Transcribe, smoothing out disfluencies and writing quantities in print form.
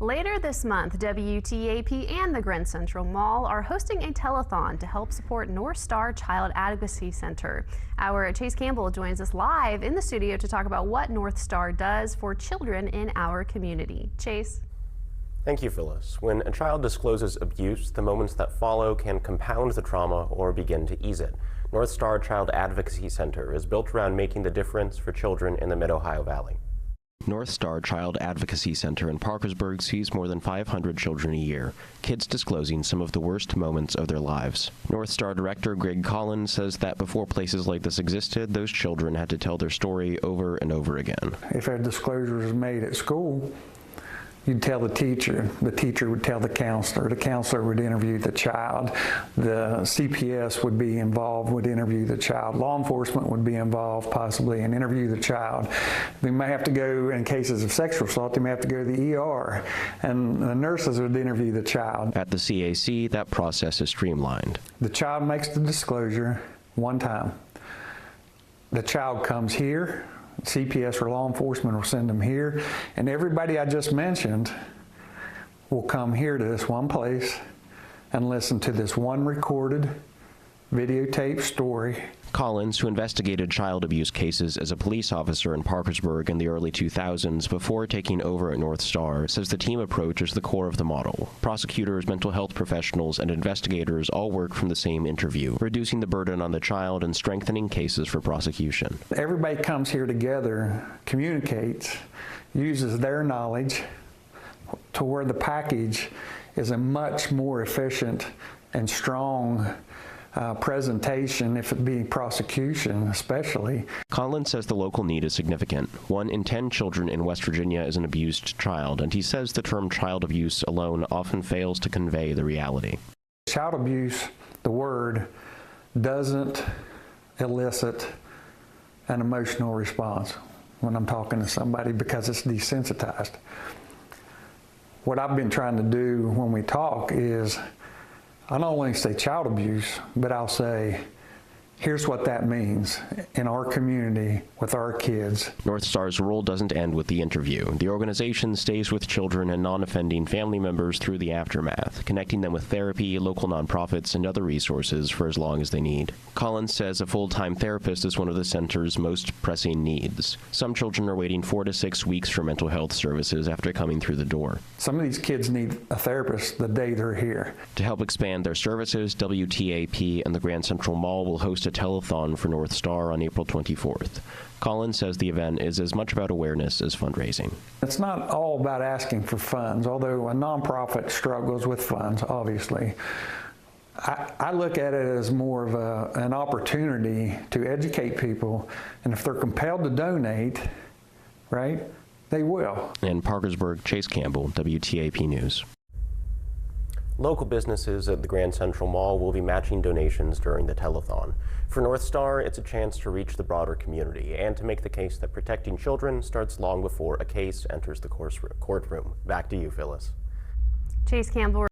Later this month, WTAP and the Grand Central Mall are hosting a telethon to help support North Star Child Advocacy Center. Our Chase Campbell joins us live in the studio to talk about what North Star does for children in our community. Chase. Thank you, Phyllis. When a child discloses abuse, the moments that follow can compound the trauma or begin to ease it. North Star Child Advocacy Center is built around making the difference for children in the Mid-Ohio Valley. North Star Child Advocacy Center in Parkersburg sees more than 500 children a year, kids disclosing some of the worst moments of their lives. North Star Director Greg Collins says that before places like this existed, those children had to tell their story over and over again. If a disclosure was made at school, you'd tell the teacher would tell the counselor would interview the child, the CPS would be involved, would interview the child, law enforcement would be involved possibly and interview the child. They may have to go, in cases of sexual assault, they may have to go to the ER, and the nurses would interview the child. At the CAC, that process is streamlined. The child makes the disclosure one time. The child comes here, CPS or law enforcement will send them here, and everybody I just mentioned will come here to this one place and listen to this one recorded videotape story. Collins, who investigated child abuse cases as a police officer in Parkersburg in the early 2000s before taking over at North Star, says the team approach is the core of the model. Prosecutors, mental health professionals, and investigators all work from the same interview, reducing the burden on the child and strengthening cases for prosecution. Everybody comes here together, communicates, uses their knowledge to where the package is a much more efficient and strong presentation, if it be prosecution especially. Collins says the local need is significant. 1 in 10 children in West Virginia is an abused child, and he says the term child abuse alone often fails to convey the reality. Child abuse, the word, doesn't elicit an emotional response when I'm talking to somebody because it's desensitized. What I've been trying to do when we talk is I not only say child abuse, but I'll say, here's what that means in our community with our kids. North Star's role doesn't end with the interview. The organization stays with children and non-offending family members through the aftermath, connecting them with therapy, local nonprofits, and other resources for as long as they need. Collins says a full-time therapist is one of the center's most pressing needs. Some children are waiting 4 to 6 weeks for mental health services after coming through the door. Some of these kids need a therapist the day they're here. To help expand their services, WTAP and the Grand Central Mall will host a telethon for North Star on April 24th. Collins says the event is as much about awareness as fundraising. It's not all about asking for funds, although a nonprofit struggles with funds, obviously. I look at it as more of an opportunity to educate people, and if they're compelled to donate, right, they will. In Parkersburg, Chase Campbell, WTAP News. Local businesses at the Grand Central Mall will be matching donations during the telethon. For North Star, it's a chance to reach the broader community and to make the case that protecting children starts long before a case enters the courtroom. Back to you, Phyllis. Chase Campbell.